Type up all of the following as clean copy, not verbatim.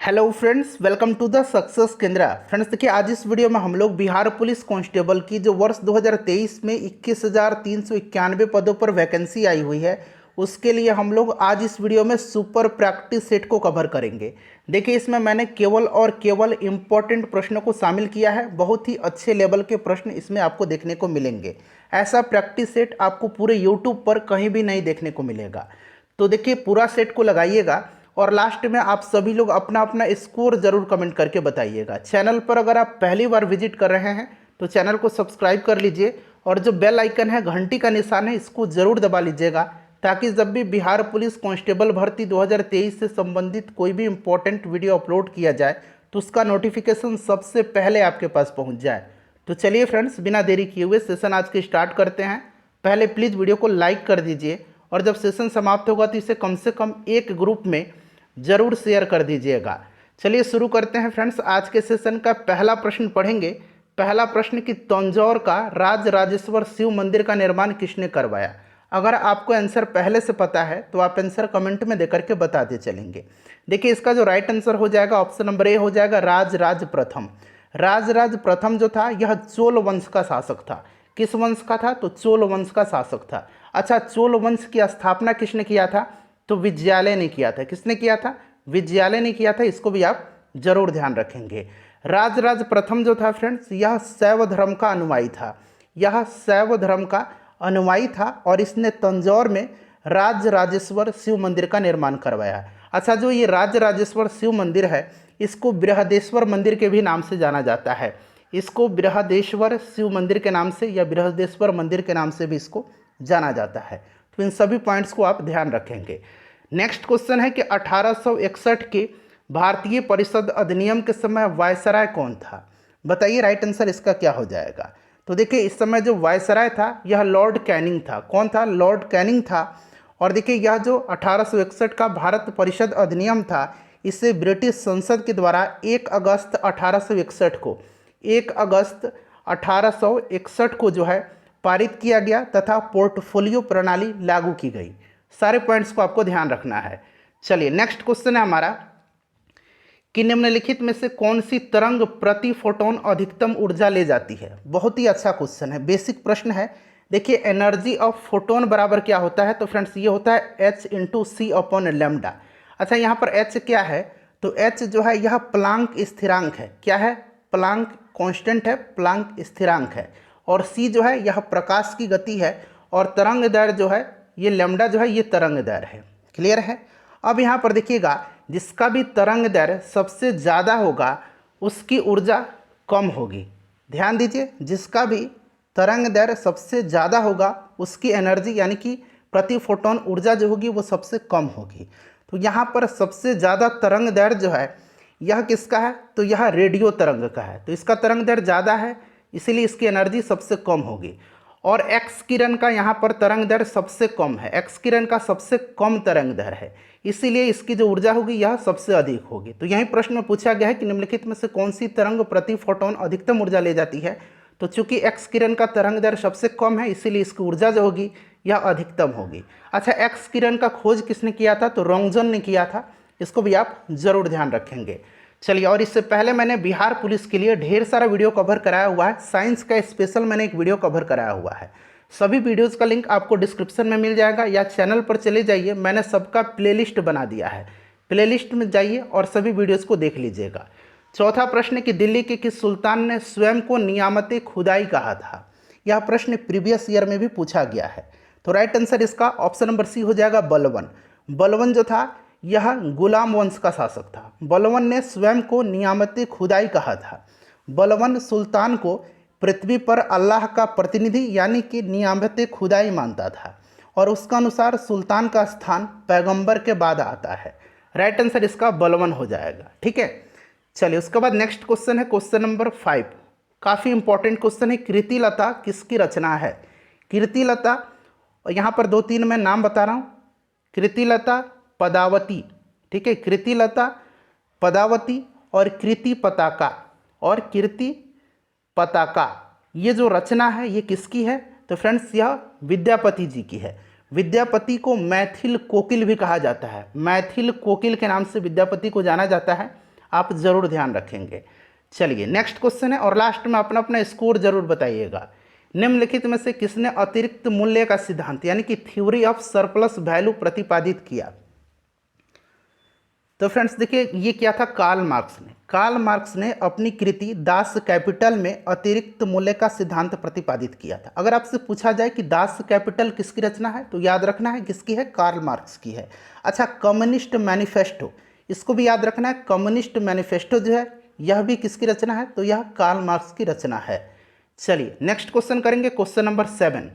Hello friends, welcome to the success केंद्र। Friends देखिए, आज इस वीडियो में हम लोग बिहार पुलिस कांस्टेबल की जो वर्ष 2023 में 21,391 पदों पर वैकेंसी आई हुई है, उसके लिए हम लोग आज इस वीडियो में सुपर प्रैक्टिस सेट को कवर करेंगे। देखिए, इसमें मैंने केवल और केवल इम्पोर्टेंट प्रश्नों को शामिल किया है। बहुत ही अच्छे लेवल के प्रश्न इसमें आपको देखने को मिलेंगे। ऐसा प्रैक्टिस सेट आपको पूरे यूट्यूब पर कहीं भी नहीं देखने को मिलेगा। तो देखिए, पूरा सेट को लगाइएगा और लास्ट में आप सभी लोग अपना अपना स्कोर जरूर कमेंट करके बताइएगा। चैनल पर अगर आप पहली बार विजिट कर रहे हैं तो चैनल को सब्सक्राइब कर लीजिए और जो बेल आइकन है, घंटी का निशान है, इसको जरूर दबा लीजिएगा, ताकि जब भी बिहार पुलिस कांस्टेबल भर्ती 2023 से संबंधित कोई भी इंपॉर्टेंट वीडियो अपलोड किया जाए तो उसका नोटिफिकेशन सबसे पहले आपके पास पहुंच जाए। तो चलिए फ्रेंड्स, बिना देरी किए हुए सेशन आज के स्टार्ट करते हैं। पहले प्लीज़ वीडियो को लाइक कर दीजिए और जब सेशन समाप्त होगा तो इसे कम से कम एक ग्रुप में ज़रूर शेयर कर दीजिएगा। चलिए शुरू करते हैं फ्रेंड्स। आज के सेशन का पहला प्रश्न पढ़ेंगे। पहला प्रश्न कि तंजौर का राज राजेश्वर शिव मंदिर का निर्माण किसने करवाया। अगर आपको आंसर पहले से पता है तो आप आंसर कमेंट में देकर के बताते चलेंगे। देखिए, इसका जो राइट आंसर हो जाएगा ऑप्शन नंबर ए हो जाएगा, राज प्रथम। राज प्रथम जो था यह चोल वंश का शासक था। किस वंश का था? तो चोल वंश का शासक था। अच्छा, चोल वंश की स्थापना किसने किया था? तो विजयालय ने किया था। किसने किया था? विजयालय ने किया था। इसको भी आप जरूर ध्यान रखेंगे। राज प्रथम जो था फ्रेंड्स, यह शैव धर्म का अनुयायी था। यह शैव धर्म का अनुयायी था और इसने तंजौर में राज राजेश्वर शिव मंदिर का निर्माण करवाया। अच्छा, जो ये राज राजेश्वर शिव मंदिर है, इसको बृहदेश्वर मंदिर के भी नाम से जाना जाता है। इसको बृहदेश्वर शिव मंदिर के नाम से या बृहदेश्वर मंदिर के नाम से भी इसको जाना जाता है। तो इन सभी पॉइंट्स को आप ध्यान रखेंगे। नेक्स्ट क्वेश्चन है कि 1861 के भारतीय परिषद अधिनियम के समय वायसराय कौन था? बताइए राइट आंसर इसका क्या हो जाएगा। तो देखिए, इस समय जो वायसराय था यह लॉर्ड कैनिंग था। कौन था? लॉर्ड कैनिंग था। और देखिए, यह जो 1861 का भारत परिषद अधिनियम था, इसे ब्रिटिश संसद के द्वारा 1 अगस्त 1861 को 1 अगस्त 1861 को जो है पारित किया गया तथा पोर्टफोलियो प्रणाली लागू की गई। सारे पॉइंट्स को आपको ध्यान रखना है। चलिए, नेक्स्ट क्वेश्चन है हमारा कि निम्नलिखित में से कौन सी तरंग प्रति फोटोन अधिकतम ऊर्जा ले जाती है? बहुत ही अच्छा क्वेश्चन है, बेसिक प्रश्न है। देखिए, एनर्जी ऑफ फोटोन बराबर क्या होता है? तो फ्रेंड्स, ये होता है H इंटू सी अपॉन लैम्डा। अच्छा, यहाँ पर H क्या है? तो H जो है यह प्लांक स्थिरांक है। क्या है? प्लांक कांस्टेंट है, प्लांक स्थिरांक है। और C जो है यह प्रकाश की गति है और तरंग दैर्घ्य जो है ये लैम्डा जो है ये तरंग दैर्घ्य है। क्लियर है? अब यहाँ पर देखिएगा, जिसका भी तरंग दैर्घ्य सबसे ज़्यादा होगा उसकी ऊर्जा कम होगी। ध्यान दीजिए, जिसका भी तरंग दैर्घ्य सबसे ज़्यादा होगा उसकी एनर्जी यानी कि प्रति फोटोन ऊर्जा जो होगी वो सबसे कम होगी। तो यहाँ पर सबसे ज़्यादा तरंग दैर्घ्य जो है यह किसका है? तो यह रेडियो तरंग का है। तो इसका तरंग दैर्घ्य ज़्यादा है, इसीलिए इसकी एनर्जी सबसे कम होगी। और एक्स किरण का यहाँ पर तरंग दैर्घ्य सबसे कम है। एक्स किरण का सबसे कम तरंग दैर्घ्य है, इसीलिए इसकी जो ऊर्जा होगी यह सबसे अधिक होगी। तो यही प्रश्न में पूछा गया है कि निम्नलिखित में से कौन सी तरंग प्रति फोटोन अधिकतम ऊर्जा ले जाती है? तो चूंकि एक्स किरण का तरंग दैर्घ्य सबसे कम है, इसीलिए इसकी ऊर्जा जो होगी यह अधिकतम होगी। अच्छा, एक्स किरण का खोज किसने किया था? तो रोंगजन ने किया था। इसको भी आप जरूर ध्यान रखेंगे। चलिए, और इससे पहले मैंने बिहार पुलिस के लिए ढेर सारा वीडियो कवर कराया हुआ है। साइंस का स्पेशल मैंने एक वीडियो कवर कराया हुआ है। सभी वीडियोज़ का लिंक आपको डिस्क्रिप्शन में मिल जाएगा या चैनल पर चले जाइए, मैंने सबका प्लेलिस्ट बना दिया है। प्लेलिस्ट में जाइए और सभी वीडियोज़ को देख लीजिएगा। चौथा प्रश्न कि दिल्ली के किस सुल्तान ने स्वयं को नियामत खुदाई कहा था? यह प्रश्न प्रीवियस ईयर में भी पूछा गया है। तो राइट आंसर इसका ऑप्शन नंबर सी हो जाएगा, बलवन। बलवन जो था यह गुलाम वंश का शासक था। बलवन ने स्वयं को नियामत खुदाई कहा था। बलवन सुल्तान को पृथ्वी पर अल्लाह का प्रतिनिधि यानी कि नियामत खुदाई मानता था और उसका अनुसार सुल्तान का स्थान पैगंबर के बाद आता है। राइट आंसर इसका बलवन हो जाएगा। ठीक है, चलिए उसके बाद नेक्स्ट क्वेश्चन है क्वेश्चन नंबर 5। काफ़ी इंपॉर्टेंट क्वेश्चन है। कृतिलता किसकी रचना है? कृतिलता, और यहाँ पर 2-3 मैं नाम बता रहा हूँ। कृतिलता, पदावती, ठीक है, कृतिलता, पदावती और कृति पताका और कीर्ति पताका, ये जो रचना है ये किसकी है? तो फ्रेंड्स, यह विद्यापति जी की है। विद्यापति को मैथिल कोकिल भी कहा जाता है। मैथिल कोकिल के नाम से विद्यापति को जाना जाता है। आप ज़रूर ध्यान रखेंगे। चलिए नेक्स्ट क्वेश्चन है और लास्ट में अपना अपना स्कोर जरूर बताइएगा। निम्नलिखित में से किसने अतिरिक्त मूल्य का सिद्धांत यानी कि थ्योरी ऑफ सरप्लस वैल्यू प्रतिपादित किया? तो फ्रेंड्स देखिए, ये क्या था, कार्ल मार्क्स ने अपनी कृति दास कैपिटल में अतिरिक्त मूल्य का सिद्धांत प्रतिपादित किया था। अगर आपसे पूछा जाए कि दास कैपिटल किसकी रचना है तो याद रखना है किसकी है, कार्ल मार्क्स की है। अच्छा, कम्युनिस्ट मैनिफेस्टो, इसको भी याद रखना है, कम्युनिस्ट मैनिफेस्टो जो है यह भी किसकी रचना है, तो यह कार्ल मार्क्स की रचना है। चलिए नेक्स्ट क्वेश्चन करेंगे, क्वेश्चन नंबर 7।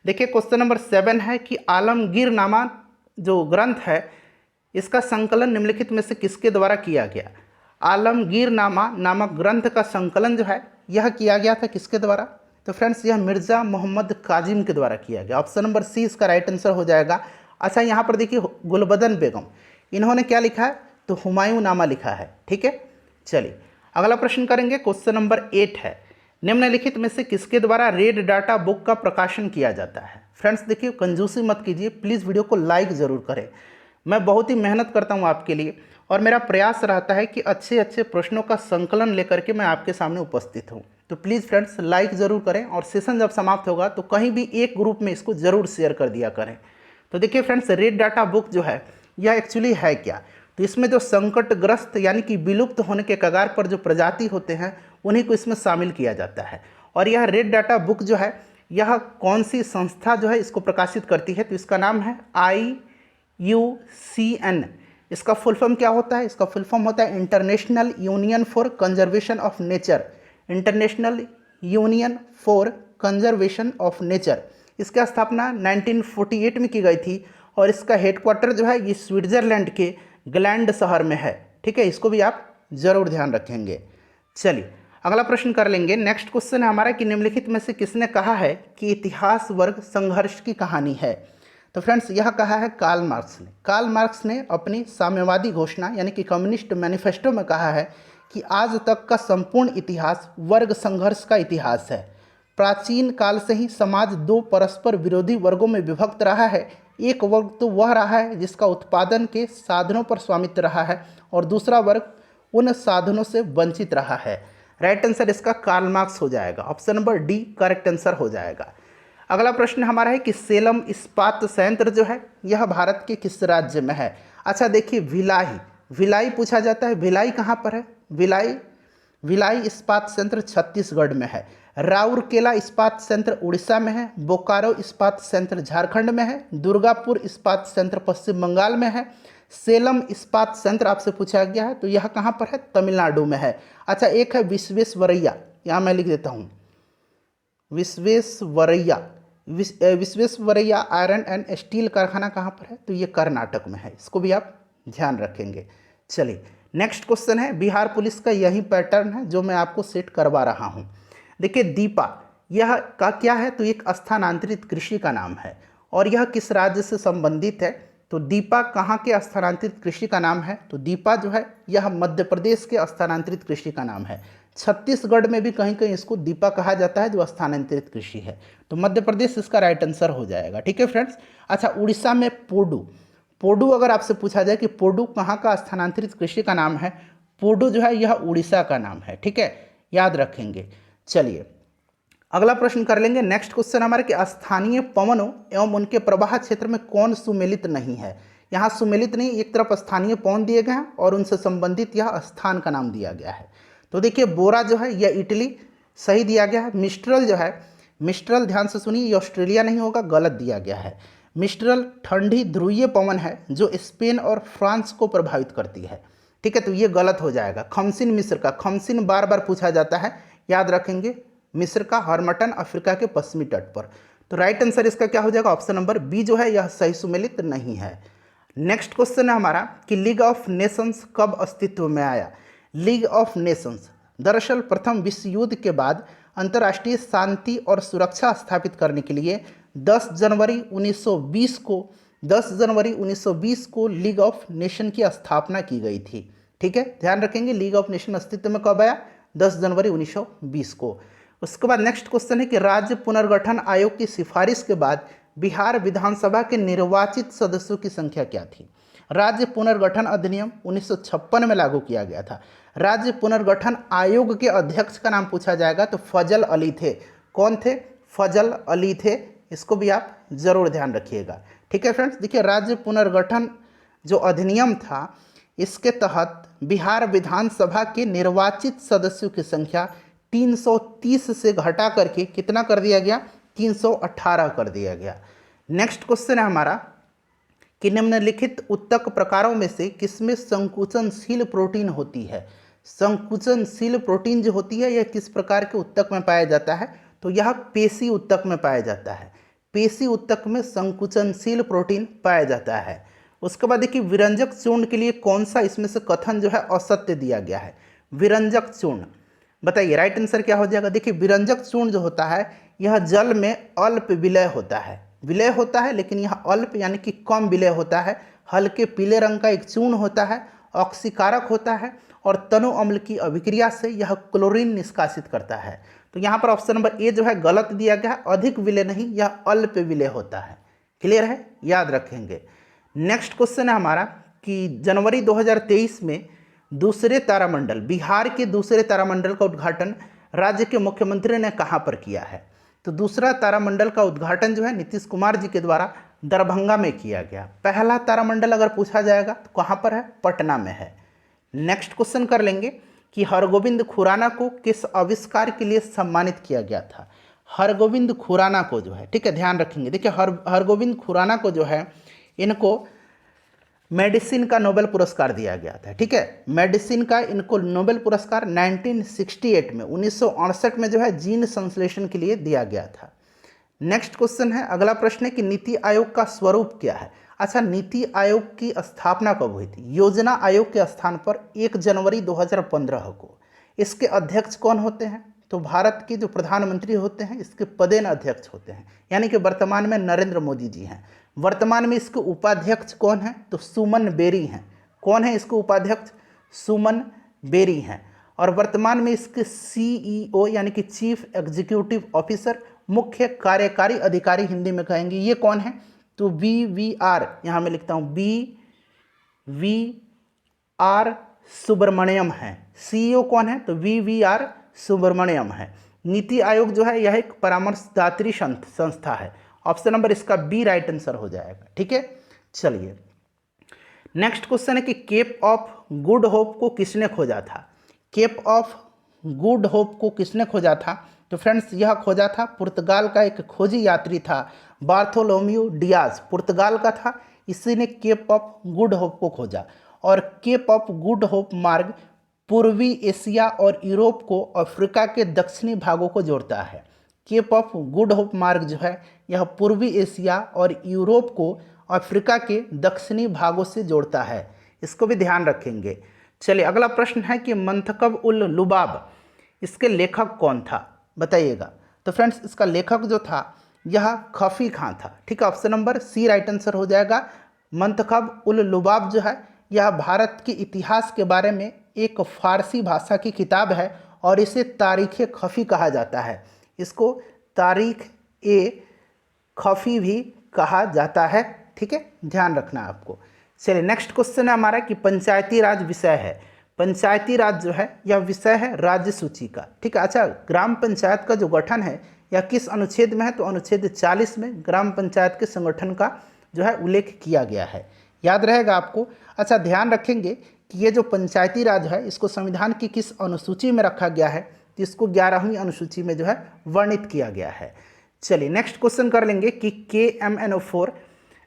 देखिए क्वेश्चन नंबर 7 है कि आलमगीर नामा जो ग्रंथ है इसका संकलन निम्नलिखित में से किसके द्वारा किया गया? आलमगीर नामा नामक ग्रंथ का संकलन जो है यह किया गया था किसके द्वारा? तो फ्रेंड्स यह मिर्ज़ा मोहम्मद काजिम के द्वारा किया गया। ऑप्शन नंबर सी इसका राइट आंसर हो जाएगा। अच्छा, यहाँ पर देखिए गुलबदन बेगम, इन्होंने क्या लिखा है, तो हुमायूं नामा लिखा है। ठीक है, चलिए अगला प्रश्न करेंगे, क्वेश्चन नंबर 8 है, निम्नलिखित में से किसके द्वारा रेड डाटा बुक का प्रकाशन किया जाता है? फ्रेंड्स देखिए, कंजूसी मत कीजिए, प्लीज़ वीडियो को लाइक ज़रूर करें। मैं बहुत ही मेहनत करता हूं आपके लिए और मेरा प्रयास रहता है कि अच्छे अच्छे प्रश्नों का संकलन लेकर के मैं आपके सामने उपस्थित हूं। तो प्लीज़ फ्रेंड्स लाइक ज़रूर करें और सेशन जब समाप्त होगा तो कहीं भी एक ग्रुप में इसको ज़रूर शेयर कर दिया करें। तो देखिए फ्रेंड्स, रेड डाटा बुक जो है यह एक्चुअली है क्या? तो इसमें जो संकटग्रस्त यानी कि विलुप्त होने के कगार पर जो प्रजाति होते हैं उन्हीं को इसमें शामिल किया जाता है। और यह रेड डाटा बुक जो है यह कौन सी संस्था जो है इसको प्रकाशित करती है? तो इसका नाम है IUCN। इसका फुल फॉर्म क्या होता है? इसका फुल फॉर्म होता है international union for conservation of nature. International union for conservation of nature. इसकी स्थापना 1948 में की गई थी और इसका हेडक्वार्टर जो है ये स्विट्जरलैंड के ग्लैंड शहर में है। ठीक है, इसको भी आप जरूर ध्यान रखेंगे। चलिए अगला प्रश्न कर लेंगे। नेक्स्ट क्वेश्चन है हमारा कि निम्नलिखित में से किसने कहा है कि इतिहास वर्ग संघर्ष की कहानी है? तो फ्रेंड्स यह कहा है कार्ल मार्क्स ने। कार्ल मार्क्स ने अपनी साम्यवादी घोषणा यानी कि कम्युनिस्ट मैनिफेस्टो में कहा है कि आज तक का संपूर्ण इतिहास वर्ग संघर्ष का इतिहास है। प्राचीन काल से ही समाज दो परस्पर विरोधी वर्गों में विभक्त रहा है। एक वर्ग तो वह रहा है जिसका उत्पादन के साधनों पर स्वामित्व रहा है और दूसरा वर्ग उन साधनों से वंचित रहा है। राइट आंसर इसका कार्ल मार्क्स हो जाएगा। Option number D correct answer हो जाएगा। अगला प्रश्न हमारा है कि सेलम इस्पात संयंत्र जो है यह भारत के किस राज्य में है? अच्छा देखिए, भिलाई पूछा जाता है। भिलाई कहाँ पर है? भिलाई इस्पात संयंत्र छत्तीसगढ़ में है। राउरकेला इस्पात संयंत्र उड़ीसा में है। बोकारो इस्पात संयंत्र झारखंड में है। दुर्गापुर इस्पात संयंत्र पश्चिम बंगाल में है। सेलम इस्पात संयंत्र आपसे पूछा गया है तो यह कहाँ पर है? तमिलनाडु में है। अच्छा, एक है विश्वेश्वरैया, यहाँ मैं लिख देता हूँ विश्वेश्वरैया आयरन एंड स्टील कारखाना कहाँ पर है? तो ये कर्नाटक में है। इसको भी आप ध्यान रखेंगे। चलिए नेक्स्ट क्वेश्चन है, बिहार पुलिस का यही पैटर्न है जो मैं आपको सेट करवा रहा हूँ। देखिए दीपा, यह का क्या है? तो एक स्थानांतरित कृषि का नाम है और यह किस राज्य से संबंधित है? तो दीपा कहाँ के स्थानांतरित कृषि का नाम है? तो दीपा जो है यह मध्य प्रदेश के स्थानांतरित कृषि का नाम है। छत्तीसगढ़ में भी कहीं कहीं इसको दीपा कहा जाता है जो स्थानांतरित कृषि है। तो मध्य प्रदेश इसका राइट आंसर हो जाएगा। ठीक है फ्रेंड्स। अच्छा, उड़ीसा में पोडू अगर आपसे पूछा जाए कि पोडू कहाँ का स्थानांतरित कृषि का नाम है? पोडू जो है यह उड़ीसा का नाम है। ठीक है, याद रखेंगे। चलिए अगला प्रश्न कर लेंगे। नेक्स्ट क्वेश्चन हमारे कि स्थानीय पवनों एवं उनके प्रवाह क्षेत्र में कौन सुमेलित नहीं है? यहाँ सुमेलित नहीं, एक तरफ स्थानीय पवन दिए गए हैं और उनसे संबंधित यह स्थान का नाम दिया गया है। तो देखिए बोरा जो है यह इटली, सही दिया गया है। मिस्ट्रल जो है, मिस्ट्रल ध्यान से सुनिए, ये ऑस्ट्रेलिया नहीं होगा, गलत दिया गया है। मिस्ट्रल ठंडी ध्रुवीय पवन है जो स्पेन और फ्रांस को प्रभावित करती है। ठीक है, तो ये गलत हो जाएगा। खमसिन मिस्र का, खमसिन बार बार पूछा जाता है, याद रखेंगे। मिस्र का हॉर्मटन अफ्रीका के पश्चिमी तट पर। तो राइट आंसर इसका क्या हो जाएगा? ऑप्शन नंबर बी जो है यह सही सुमेलित नहीं है। नेक्स्ट क्वेश्चन है हमारा कि लीग ऑफ नेशंस कब अस्तित्व में आया? लीग ऑफ नेशंस दरअसल प्रथम विश्व युद्ध के बाद अंतर्राष्ट्रीय शांति और सुरक्षा स्थापित करने के लिए 10 जनवरी 1920 को लीग ऑफ नेशन की स्थापना की गई थी। ठीक है, ध्यान रखेंगे। लीग ऑफ नेशन अस्तित्व में कब आया? 10 जनवरी 1920 को। उसके बाद नेक्स्ट क्वेश्चन है कि राज्य पुनर्गठन आयोग की सिफारिश के बाद बिहार विधानसभा के निर्वाचित सदस्यों की संख्या क्या थी? राज्य पुनर्गठन अधिनियम 1956 में लागू किया गया था। राज्य पुनर्गठन आयोग के अध्यक्ष का नाम पूछा जाएगा तो फजल अली थे। कौन थे? फजल अली थे। इसको भी आप जरूर ध्यान रखिएगा। ठीक है फ्रेंड्स, देखिए राज्य पुनर्गठन जो अधिनियम था, इसके तहत बिहार विधानसभा के निर्वाचित सदस्यों की संख्या 330 से घटा करके कितना कर दिया गया? 318 कर दिया गया। नेक्स्ट क्वेश्चन है हमारा कि निम्नलिखित उत्तक प्रकारों में से किसमें संकुचनशील प्रोटीन होती है? संकुचनशील प्रोटीन जो होती है यह किस प्रकार के उत्तक में पाया जाता है? तो यह पेशी उत्तक में पाया जाता है। पेशी उत्तक में संकुचनशील प्रोटीन पाया जाता है। उसके बाद देखिए विरंजक चूर्ण के लिए कौन सा इसमें से कथन जो है असत्य दिया गया है? विरंजक चूर्ण, बताइए राइट आंसर क्या हो जाएगा? देखिए विरंजक चूर्ण जो होता है यह जल में अल्प विलय होता है। विलय होता है लेकिन यह अल्प यानी कि कम विलय होता है। हल्के पीले रंग का एक चूर्ण होता है, ऑक्सीकारक होता है और तनु अम्ल की अभिक्रिया से यह क्लोरीन निष्कासित करता है। तो यहाँ पर ऑप्शन नंबर ए जो है गलत दिया गया है। अधिक विलय नहीं, यह अल्प विलय होता है। क्लियर है, याद रखेंगे। नेक्स्ट क्वेश्चन है हमारा कि जनवरी 2023 में दूसरे तारामंडल, बिहार के दूसरे तारामंडल का उद्घाटन राज्य के मुख्यमंत्री ने कहाँ पर किया है? तो दूसरा तारामंडल का उद्घाटन जो है नीतीश कुमार जी के द्वारा दरभंगा में किया गया। पहला तारामंडल अगर पूछा जाएगा तो कहाँ पर है? पटना में है। नेक्स्ट क्वेश्चन कर लेंगे कि हरगोविंद खुराना को किस आविष्कार के लिए सम्मानित किया गया था? हरगोविंद खुराना को जो है, ठीक है ध्यान रखेंगे, देखिए हरगोविंद खुराना को जो है इनको मेडिसिन का नोबेल पुरस्कार दिया गया था। ठीक है, मेडिसिन का इनको नोबेल पुरस्कार 1968 में 1968 में जो है जीन संश्लेषण के लिए दिया गया था। नेक्स्ट क्वेश्चन है, अगला प्रश्न है कि नीति आयोग का स्वरूप क्या है? अच्छा, नीति आयोग की स्थापना कब हुई थी? योजना आयोग के स्थान पर 1 जनवरी 2015 को। इसके अध्यक्ष कौन होते हैं? तो भारत के जो प्रधानमंत्री होते हैं इसके पदेन अध्यक्ष होते हैं, यानी कि वर्तमान में नरेंद्र मोदी जी हैं। वर्तमान में इसके उपाध्यक्ष कौन है? तो सुमन बेरी हैं। कौन है इसके उपाध्यक्ष? सुमन बेरी हैं। और वर्तमान में इसके सीईओ यानी कि चीफ एग्जीक्यूटिव ऑफिसर, मुख्य कार्यकारी अधिकारी हिंदी में कहेंगे, ये कौन है? तो VVR, यहाँ मैं लिखता हूँ VVR सुब्रमण्यम है। सीईओ कौन है? तो VVR सुब्रमण्यम है। नीति आयोग जो है यह एक परामर्शदात्री संस्था है। ऑप्शन नंबर इसका बी राइट आंसर हो जाएगा। ठीक है, चलिए नेक्स्ट क्वेश्चन है कि केप ऑफ गुड होप को किसने खोजा था? केप ऑफ गुड होप को किसने खोजा था? तो फ्रेंड्स यह खोजा था पुर्तगाल का एक खोजी यात्री था, बार्थोलोम्यू डियाज, पुर्तगाल का था। इसी ने केप ऑफ गुड होप को खोजा। और केप ऑफ गुड होप मार्ग पूर्वी एशिया और यूरोप को अफ्रीका के दक्षिणी भागों को जोड़ता है। केप ऑफ गुड होप मार्ग जो है यह पूर्वी एशिया और यूरोप को अफ्रीका के दक्षिणी भागों से जोड़ता है। इसको भी ध्यान रखेंगे। चलिए अगला प्रश्न है कि मंतकब उल लुबाब, इसके लेखक कौन था? बताइएगा। तो फ्रेंड्स इसका लेखक जो था यह खफी खां था। ठीक है, option number C right answer हो जाएगा। मंतकब उल लुबाब जो है यह भारत के इतिहास के बारे में एक फारसी भाषा की किताब है और इसे तारीख़ खफी कहा जाता है। इसको तारीख ए खफी भी कहा जाता है। ठीक है, ध्यान रखना आपको। चलिए नेक्स्ट क्वेश्चन है हमारा कि पंचायती राज विषय है। पंचायती राज जो है यह विषय है राज्य सूची का। ठीक है, अच्छा ग्राम पंचायत का जो गठन है यह किस अनुच्छेद में है? तो अनुच्छेद 40 में ग्राम पंचायत के संगठन का जो है उल्लेख किया गया है। याद रहेगा आपको। अच्छा ध्यान रखेंगे कि ये जो पंचायती राज है इसको संविधान की किस अनुसूची में रखा गया है? तो इसको 11वीं अनुसूची में जो है वर्णित किया गया है। चलिए नेक्स्ट क्वेश्चन कर लेंगे कि KMnO4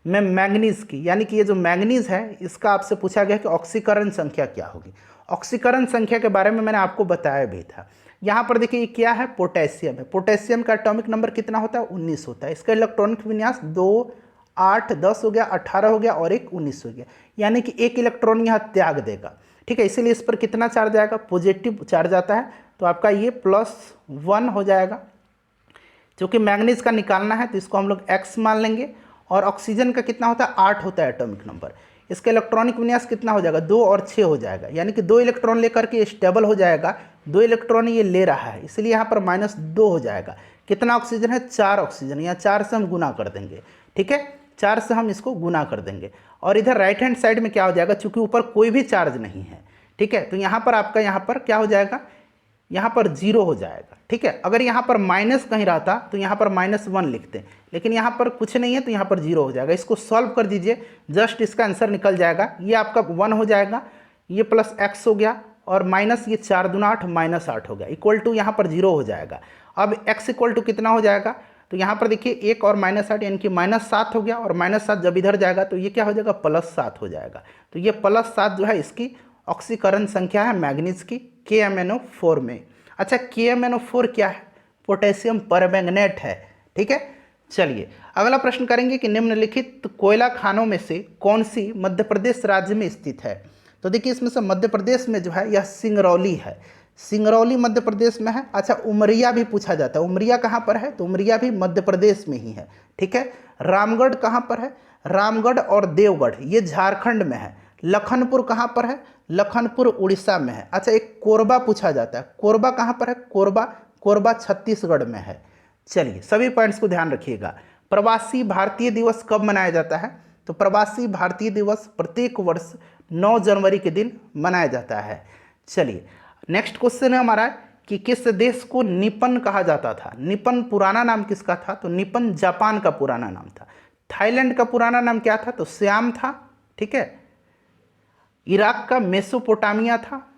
में मैंगनीज की, यानी कि ये जो मैंगनीज है इसका आपसे पूछा गया कि ऑक्सीकरण संख्या क्या होगी। ऑक्सीकरण संख्या के बारे में मैंने आपको बताया भी था। यहाँ पर देखिए ये क्या है? पोटेशियम है। पोटेशियम का एटॉमिक नंबर कितना होता है? 19 होता है। इसका इलेक्ट्रॉनिक विन्यास 2, 8, 10 हो गया, 18 हो गया और 1 19 हो गया, यानी कि एक इलेक्ट्रॉन यहाँ त्याग देगा। ठीक है, इसीलिए इस पर कितना चार्ज आएगा? पॉजिटिव चार्ज आता है। तो आपका ये +1 हो जाएगा। क्योंकि मैंगनीज का निकालना है तो इसको हम लोग X मान लेंगे। और ऑक्सीजन का कितना होता है? 8 होता है एटॉमिक नंबर। इसका इलेक्ट्रॉनिक विन्यास कितना हो जाएगा? 2 और 6 हो जाएगा, यानी कि 2 इलेक्ट्रॉन लेकर के स्टेबल हो जाएगा। 2 इलेक्ट्रॉन ये ले रहा है, इसलिए यहाँ पर -2 हो जाएगा। कितना ऑक्सीजन है? 4 ऑक्सीजन। यहाँ 4 से हम गुना कर देंगे। ठीक है, 4 से हम इसको गुना कर देंगे। और इधर राइट हैंड साइड में क्या हो जाएगा, चूंकि ऊपर कोई भी चार्ज नहीं है, ठीक है, तो यहाँ पर आपका यहाँ पर क्या हो जाएगा, यहाँ पर 0 हो जाएगा, ठीक है। अगर यहाँ पर माइनस कहीं रहता तो यहाँ पर -1 लिखते, लेकिन यहाँ पर कुछ नहीं है तो यहाँ पर 0 हो जाएगा। इसको सॉल्व कर दीजिए, जस्ट इसका आंसर निकल जाएगा। ये आपका 1 हो जाएगा, ये प्लस x हो गया, और माइनस ये 4 दूना 8 -8 हो गया, इक्वल टू यहाँ पर 0 हो जाएगा। अब x इक्वल टू कितना हो जाएगा, तो यहाँ पर देखिए 1 और -8 यानी कि -7 हो गया, और -7 जब इधर जाएगा तो ये क्या हो जाएगा, +7 हो जाएगा। तो ये +7 जो है इसकी ऑक्सीकरण संख्या है मैग्नीज की KMnO4 में। अच्छा, KMnO4 क्या है, पोटेशियम परमैंगनेट है, ठीक है। चलिए अगला प्रश्न करेंगे कि निम्नलिखित कोयला खानों में से कौन सी मध्य प्रदेश राज्य में स्थित है। तो देखिए इसमें से मध्य प्रदेश में जो है यह सिंगरौली है, सिंगरौली मध्य प्रदेश में है। अच्छा, उमरिया भी पूछा जाता है, उमरिया कहाँ पर है, तो उमरिया भी मध्य प्रदेश में ही है, ठीक है। रामगढ़ कहाँ पर है, रामगढ़ और देवगढ़ ये झारखंड में है। लखनपुर कहाँ पर है, लखनपुर उड़ीसा में है। अच्छा, एक कोरबा पूछा जाता है, कोरबा कहाँ पर है, कोरबा, कोरबा छत्तीसगढ़ में है। चलिए सभी पॉइंट्स को ध्यान रखिएगा। प्रवासी भारतीय दिवस कब मनाया जाता है, तो प्रवासी भारतीय दिवस प्रत्येक वर्ष 9 जनवरी के दिन मनाया जाता है। चलिए नेक्स्ट क्वेश्चन है हमारा कि किस देश को निपन कहा जाता था। निपन पुराना नाम किसका था, तो निपन जापान का पुराना नाम था। थाईलैंड का पुराना नाम क्या था, तो सियाम था, ठीक है। इराक का मेसोपोटामिया था,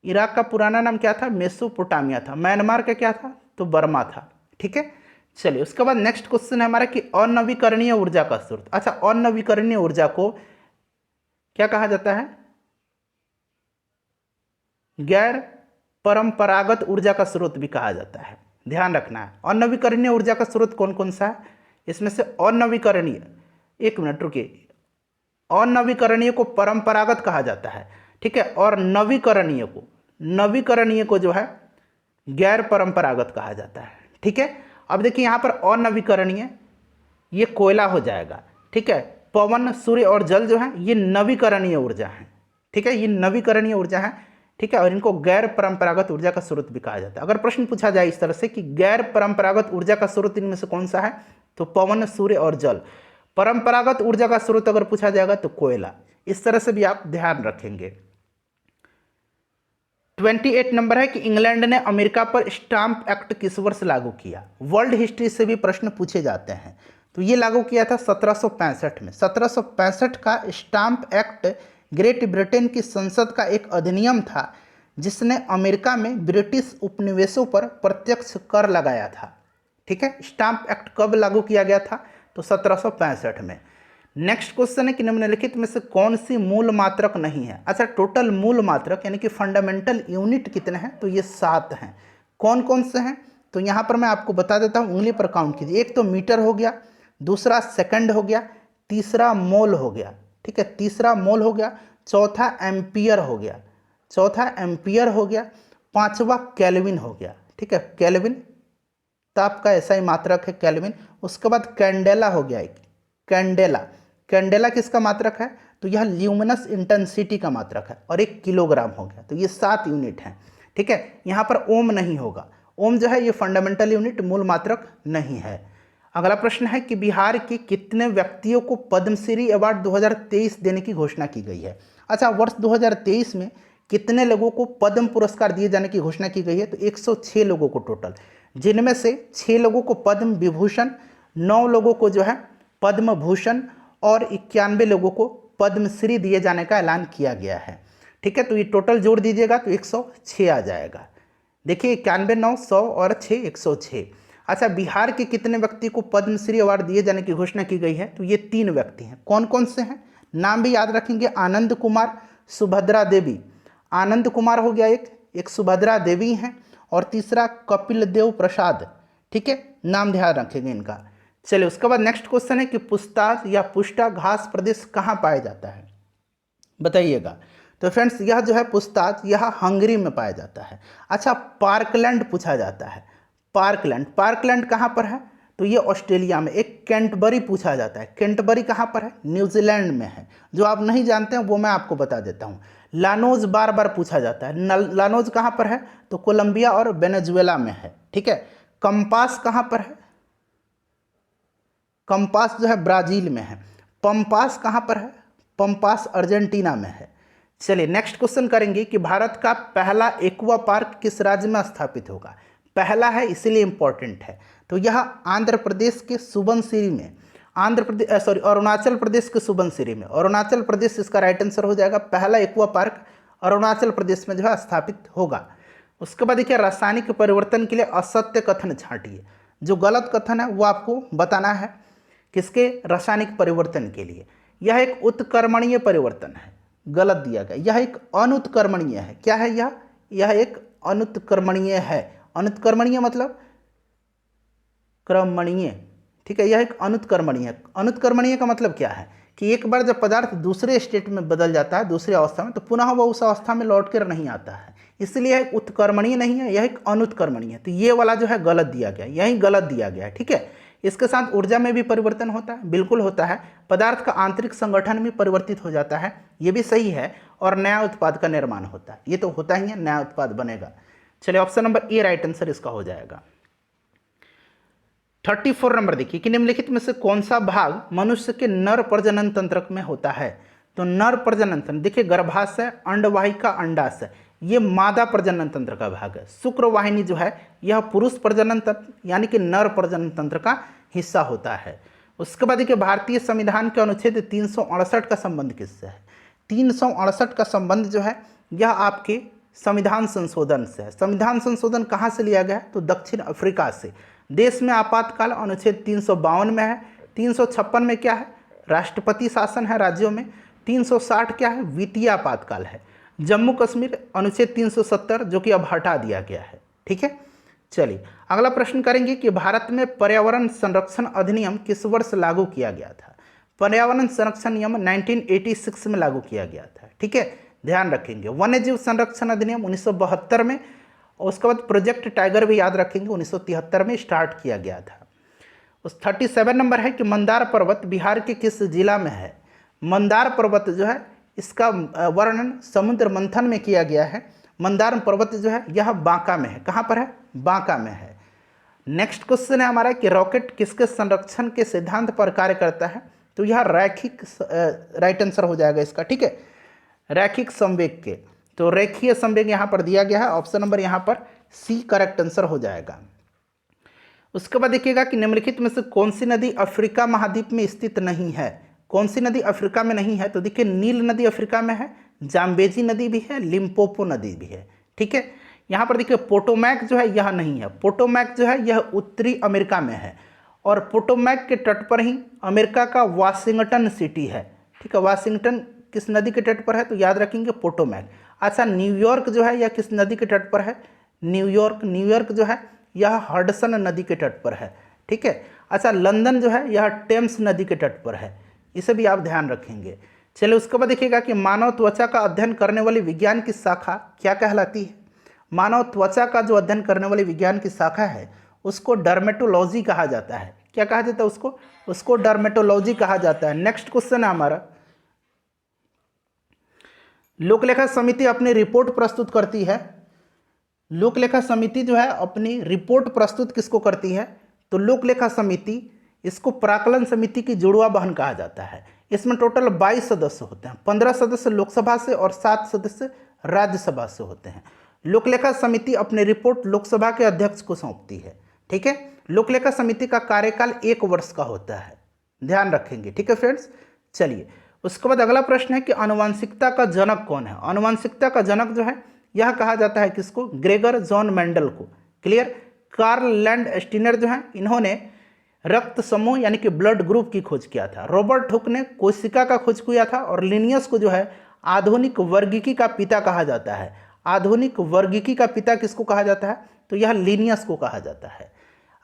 इराक का पुराना नाम क्या था, मेसोपोटामिया था। म्यांमार का क्या था, तो बर्मा था, ठीक है। चलिए उसके बाद नेक्स्ट क्वेश्चन है हमारा कि अनवीकरणीय ऊर्जा का स्रोत। अच्छा, अनवीकरणीय ऊर्जा को क्या कहा जाता है, गैर परंपरागत ऊर्जा का स्रोत भी कहा जाता है, ध्यान रखना है। अनवीकरणीय ऊर्जा का स्रोत कौन कौन सा है, इसमें से अनवीकरणीय, एक मिनट रुकिए, अनवीकरणीय को परंपरागत कहा जाता है, ठीक है, और नवीकरणीय को जो है गैर परंपरागत कहा जाता है, ठीक है। अब देखिए यहाँ पर अनवीकरणीय ये कोयला हो जाएगा, ठीक है। पवन, सूर्य और जल जो है ये नवीकरणीय ऊर्जा है, ठीक है, ये नवीकरणीय ऊर्जा है, ठीक है, और इनको गैर परंपरागत ऊर्जा का स्रोत भी कहा जाता है। अगर प्रश्न पूछा जाए इस तरह से कि गैर परंपरागत ऊर्जा का स्रोत इनमें से कौन सा है, तो पवन, सूर्य और जल। परंपरागत ऊर्जा का स्रोत अगर पूछा जाएगा तो कोयला। इस तरह से भी आप ध्यान रखेंगे। 28 नंबर है कि इंग्लैंड ने अमेरिका पर स्टाम्प एक्ट किस वर्ष लागू किया। वर्ल्ड हिस्ट्री से भी प्रश्न पूछे जाते हैं, तो ये लागू किया था 1765 में। 1765 का स्टाम्प एक्ट ग्रेट ब्रिटेन की संसद का एक अधिनियम था जिसने अमेरिका में ब्रिटिश उपनिवेशों पर प्रत्यक्ष कर लगाया था, ठीक है। स्टाम्प एक्ट कब लागू किया गया था, तो 1765 में। नेक्स्ट क्वेश्चन है कि निम्नलिखित में से कौन सी मूल मात्रक नहीं है। अच्छा, टोटल मूल मात्रक यानी कि फंडामेंटल यूनिट कितने हैं, तो ये 7 हैं। कौन कौन से हैं, तो यहाँ पर मैं आपको बता देता हूँ, उंगली पर काउंट कीजिए। एक तो मीटर हो गया, दूसरा सेकंड हो गया, तीसरा मोल हो गया, ठीक है, तीसरा मोल हो गया, चौथा एम्पियर हो गया, पांचवा केल्विन हो गया, ठीक है, केल्विन ताप का ऐसा ही मात्रक है केल्विन। उसके बाद कैंडेला हो गया, एक कैंडेला किसका मात्रक है, तो यह ल्यूमिनस इंटेंसिटी का मात्रक है, और 1 किलोग्राम हो गया। तो ये 7 यूनिट हैं, ठीक है। यहाँ पर ओम नहीं होगा, ओम जो है ये फंडामेंटल यूनिट मूल मात्रक नहीं है। अगला प्रश्न है कि बिहार के कितने व्यक्तियों को पद्मश्री अवार्ड 2023 देने की घोषणा की गई है। अच्छा, वर्ष 2023 में कितने लोगों को पद्म पुरस्कार दिए जाने की घोषणा की गई है, तो 106 लोगों को टोटल, जिनमें से 6 लोगों को पद्म विभूषण, 9 लोगों को जो है पद्म भूषण और 91 लोगों को पद्मश्री दिए जाने का ऐलान किया गया है, ठीक है। तो ये टोटल जोड़ दीजिएगा तो 106 आ जाएगा। देखिए 91, 9, 100 और 6, 106। अच्छा, बिहार के कितने व्यक्ति को पद्मश्री अवार्ड दिए जाने की घोषणा की गई है, तो ये 3 व्यक्ति हैं। कौन कौन से हैं, नाम भी याद रखेंगे, आनंद कुमार, सुभद्रा देवी। आनंद कुमार हो गया एक सुभद्रा देवी हैं, और तीसरा कपिल देव प्रसाद, ठीक है, नाम ध्यान रखेंगे इनका। चलिए उसके बाद नेक्स्ट क्वेश्चन है कि पुस्ताज या पुष्टा घास प्रदेश कहाँ पाया जाता है, बताइएगा। तो फ्रेंड्स यह जो है पुस्ताज, यह हंगरी में पाया जाता है। अच्छा, पार्कलैंड पूछा जाता है, पार्कलैंड कहाँ पर है, तो ये ऑस्ट्रेलिया में। एक कैंटबरी पूछा जाता है, कैंटबरी कहाँ पर है, न्यूजीलैंड में है। जो आप नहीं जानते हैं वो मैं आपको बता देता हूँ। लानोज बार बार पूछा जाता है, लानोज कहाँ पर है, तो कोलंबिया और वेनेजुएला में है, ठीक है। कंपास कहाँ पर है, कंपास जो है ब्राज़ील में है। पंपास कहाँ पर है? पंपास अर्जेंटीना में है। चलिए नेक्स्ट क्वेश्चन करेंगे कि भारत का पहला एक्वा पार्क किस राज्य में स्थापित होगा? पहला है इसीलिए इम्पोर्टेंट है। तो यह आंध्र प्रदेश के सुबनसिरी में, अरुणाचल प्रदेश के सुबनसिरी में, अरुणाचल प्रदेश इसका राइट आंसर हो जाएगा। पहला एक्वा पार्क अरुणाचल प्रदेश में जो है स्थापित होगा। उसके बाद देखिए रासायनिक परिवर्तन के लिए असत्य कथन छांटिए। जो गलत कथन है वो आपको बताना है। किसके? रासायनिक परिवर्तन के लिए। यह एक उत्क्रमणीय परिवर्तन है, गलत दिया गया। यह एक अनुत्क्रमणीय है। क्या है यह? यह एक अनुत्क्रमणीय है। अनुत्क्रमणीय मतलब क्रमणीय, ठीक है। यह एक अनुत्क्रमणीय है। अनुत्क्रमणीय का मतलब क्या है कि एक बार जब पदार्थ दूसरे स्टेट में बदल जाता है, दूसरी अवस्था में, तो पुनः वह उस अवस्था में लौट कर नहीं आता है। इसलिए यह उत्क्रमणीय नहीं है, यह एक अनुत्क्रमणीय है। तो ये वाला जो है गलत दिया गया, यही गलत दिया गया है, ठीक है। इसके साथ ऊर्जा में भी परिवर्तन होता है, बिल्कुल होता है। पदार्थ का आंतरिक संगठन भी परिवर्तित हो जाता है, ये भी सही है। और नया उत्पाद का निर्माण होता है, ये तो होता ही है, नया उत्पाद बनेगा। चलिए option number A right answer इसका हो जाएगा। 34 नंबर देखिए कि निम्नलिखित में से कौन सा भाग मनुष्य के नर प्रजनन तंत्र में होता है? तो नर प्रजनन तंत्र देखिए गर्भाशय, अंडवाहिका, अंडाशय, ये मादा प्रजनन तंत्र का भाग है। शुक्रवाहिनी जो है यह पुरुष प्रजनन तंत्र यानी कि नर प्रजनन तंत्र का हिस्सा होता है। उसके बाद देखिए भारतीय संविधान के अनुच्छेद 368 का संबंध किससे है? 368 का संबंध जो है यह आपके संविधान संशोधन से है। संविधान संशोधन कहाँ से लिया गया है? तो दक्षिण अफ्रीका से। देश में आपातकाल अनुच्छेद 352 में है। 356 में क्या है? राष्ट्रपति शासन है राज्यों में। 360 क्या है? वित्तीय आपातकाल है। जम्मू कश्मीर अनुच्छेद 370 जो कि अब हटा दिया गया है, ठीक है। चलिए अगला प्रश्न करेंगे कि भारत में पर्यावरण संरक्षण अधिनियम किस वर्ष लागू किया गया था? पर्यावरण संरक्षण नियम 1986 में लागू किया गया था, ठीक है, ध्यान रखेंगे। वन्यजीव संरक्षण अधिनियम 1972 में, और उसके बाद प्रोजेक्ट टाइगर भी याद रखेंगे 1973 में स्टार्ट किया गया था। उस 37 नंबर है कि मंदार पर्वत बिहार के किस जिला में है? मंदार पर्वत जो है इसका वर्णन समुद्र मंथन में किया गया है। मंदार पर्वत जो है यह बांका में है। कहाँ पर है? बांका में है। नेक्स्ट क्वेश्चन है हमारा कि रॉकेट किसके संरक्षण के सिद्धांत पर कार्य करता है? तो यह रैखिक राइट आंसर हो जाएगा इसका, ठीक है, रैखिक संवेग के। तो रेखीय संवेग यहाँ पर दिया गया है, ऑप्शन नंबर यहाँ पर सी करेक्ट आंसर हो जाएगा। उसके बाद देखिएगा कि निम्नलिखित में से कौन सी नदी अफ्रीका महाद्वीप में स्थित नहीं है? कौन सी नदी अफ्रीका में नहीं है? तो देखिए नील नदी अफ्रीका में है, जाम्बेजी नदी भी है, लिम्पोपो नदी भी है, ठीक है। यहाँ पर देखिए पोटोमैक जो है यह नहीं है। पोटोमैक जो है यह उत्तरी अमेरिका में है, और पोटोमैक के तट पर ही अमेरिका का वाशिंगटन सिटी है, ठीक है। वाशिंगटन किस नदी के तट पर है? तो याद रखेंगे पोटोमैक। अच्छा न्यूयॉर्क जो है यह किस नदी के तट पर है? न्यूयॉर्क जो है यह हडसन नदी के तट पर है, ठीक है। अच्छा लंदन जो है यह टेम्स नदी के तट पर है, इसे भी आप ध्यान रखेंगे। चलिए उसके बाद देखिएगा कि मानव त्वचा का अध्ययन करने वाली विज्ञान की शाखा क्या कहलाती है? मानव त्वचा का जो अध्ययन करने वाली विज्ञान की शाखा है उसको डर्मेटोलॉजी कहा जाता है। क्या कहा जाता है उसको डर्मेटोलॉजी कहा जाता है। नेक्स्ट क्वेश्चन है हमारा, लोकलेखा समिति अपनी रिपोर्ट प्रस्तुत करती है। लोकलेखा समिति जो है अपनी रिपोर्ट प्रस्तुत किसको करती है? तो लोकलेखा समिति, इसको प्राक्कलन समिति की जुड़वा बहन कहा जाता है। इसमें टोटल 22 सदस्य होते हैं, 15 सदस्य लोकसभा से और 7 सदस्य राज्यसभा से होते हैं। लोकलेखा समिति अपनी रिपोर्ट लोकसभा के अध्यक्ष को सौंपती है, ठीक है। लोकलेखा समिति का कार्यकाल 1 वर्ष का होता है, ध्यान रखेंगे, ठीक है फ्रेंड्स। चलिए उसके बाद अगला प्रश्न है कि आनुवंशिकता का जनक कौन है? आनुवंशिकता का जनक जो है यह कहा जाता है किसको? ग्रेगर जॉन मेंडल को। क्लियर। कार्ल लैंड स्टीनर जो है इन्होंने रक्त समूह यानी कि ब्लड ग्रुप की खोज किया था। रॉबर्ट हुक ने कोशिका का खोज किया था, और लिनियस को जो है आधुनिक वर्गीकी का पिता कहा जाता है। आधुनिक वर्गीकी का पिता किसको कहा जाता है? तो यह लिनियस को कहा जाता है।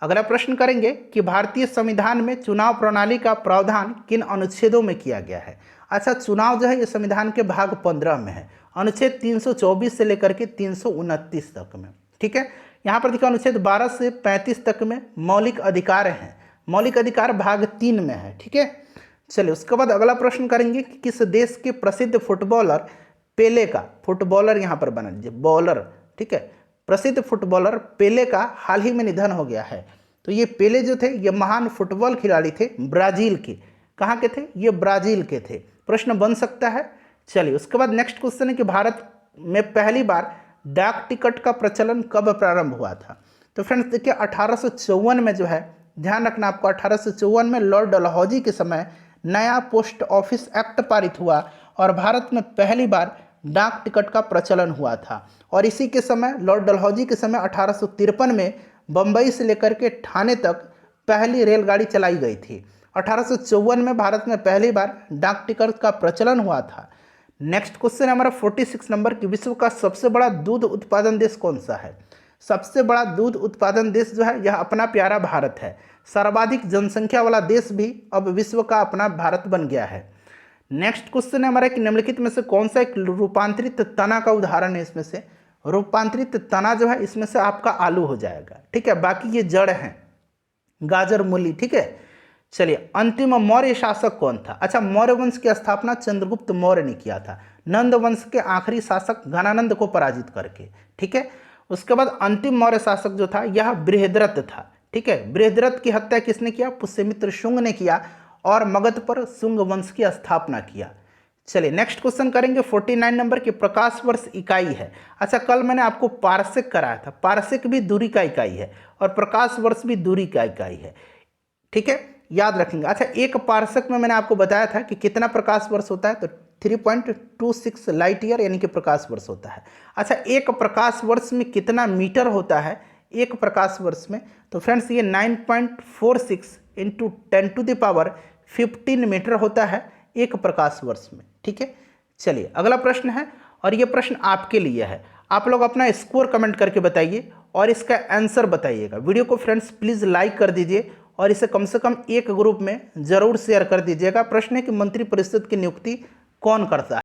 अगला प्रश्न करेंगे कि भारतीय संविधान में चुनाव प्रणाली का प्रावधान किन अनुच्छेदों में किया गया है? अच्छा चुनाव जो है ये संविधान के भाग 15 में है, अनुच्छेद 324 से लेकर के 329 तक में, ठीक है। यहाँ पर देखिए अनुच्छेद 12 से 35 तक में मौलिक अधिकार हैं। मौलिक अधिकार भाग 3 में है, ठीक है। चलिए उसके बाद अगला प्रश्न करेंगे कि किस देश के प्रसिद्ध फुटबॉलर पेले का, फुटबॉलर यहाँ पर बना लीजिए बॉलर, ठीक है, प्रसिद्ध फुटबॉलर पेले का हाल ही में निधन हो गया है। तो ये पेले जो थे ये महान फुटबॉल खिलाड़ी थे ब्राज़ील के। कहाँ के थे? ये ब्राज़ील के थे। प्रश्न बन सकता है। चलिए उसके बाद नेक्स्ट क्वेश्चन है कि भारत में पहली बार डाक टिकट का प्रचलन कब प्रारंभ हुआ था? तो फ्रेंड्स देखिए 1854 में जो है, ध्यान रखना आपको, 1854 में लॉर्ड डलहौजी के समय नया पोस्ट ऑफिस एक्ट पारित हुआ और भारत में पहली बार डाक टिकट का प्रचलन हुआ था। और इसी के समय लॉर्ड डलहौजी के समय 1853 में बम्बई से लेकर के ठाणे तक पहली रेलगाड़ी चलाई गई थी। 1854 में भारत में पहली बार डाक टिकट का प्रचलन हुआ था। नेक्स्ट क्वेश्चन है हमारा 46 नंबर की, विश्व का सबसे बड़ा दूध उत्पादन देश कौन सा है? सबसे बड़ा दूध उत्पादन देश जो है यह अपना प्यारा भारत है। सर्वाधिक जनसंख्या वाला देश भी अब विश्व का अपना भारत बन गया है। नेक्स्ट क्वेश्चन है हमारा कि निम्नलिखित में से कौन सा एक रूपांतरित तना का उदाहरण है? इसमें से रूपांतरित तना जो है इसमें से आपका आलू हो जाएगा, ठीक है, बाकी ये जड़ हैं, गाजर, मूली, ठीक है। चलिए अंतिम मौर्य शासक कौन था? अच्छा, मौर्य वंश की स्थापना चंद्रगुप्त मौर्य ने किया था, नंद वंश के आखिरी शासक घनानंद को पराजित करके, ठीक है। उसके बाद अंतिम मौर्य शासक जो था यह बृहद्रथ था, ठीक है। बृहद्रथ की हत्या किसने किया? पुष्यमित्र शुंग ने किया और मगध पर शुंग वंश की स्थापना किया। चलिए नेक्स्ट क्वेश्चन करेंगे 49 नंबर की, प्रकाश वर्ष इकाई है। अच्छा, कल मैंने आपको पारसेक कराया था, पारसेक भी दूरी का इकाई है और प्रकाश वर्ष भी दूरी का इकाई है, ठीक है, याद रखेंगे। अच्छा, एक पारसेक में मैंने आपको बताया था कि कितना प्रकाश वर्ष होता है, तो 3.26 लाइट ईयर यानी कि प्रकाश वर्ष होता है। अच्छा, एक प्रकाश वर्ष में कितना मीटर होता है एक प्रकाश वर्ष में? तो फ्रेंड्स ये 9.46 × 10⁻15 मीटर होता है एक प्रकाश वर्ष में, ठीक है। चलिए अगला प्रश्न है और ये प्रश्न आपके लिए है। आप लोग अपना स्कोर कमेंट करके बताइए और इसका आंसर बताइएगा। वीडियो को फ्रेंड्स प्लीज़ लाइक कर दीजिए और इसे कम से कम एक ग्रुप में ज़रूर शेयर कर दीजिएगा। प्रश्न है कि मंत्रिपरिषद की नियुक्ति कौन करता है?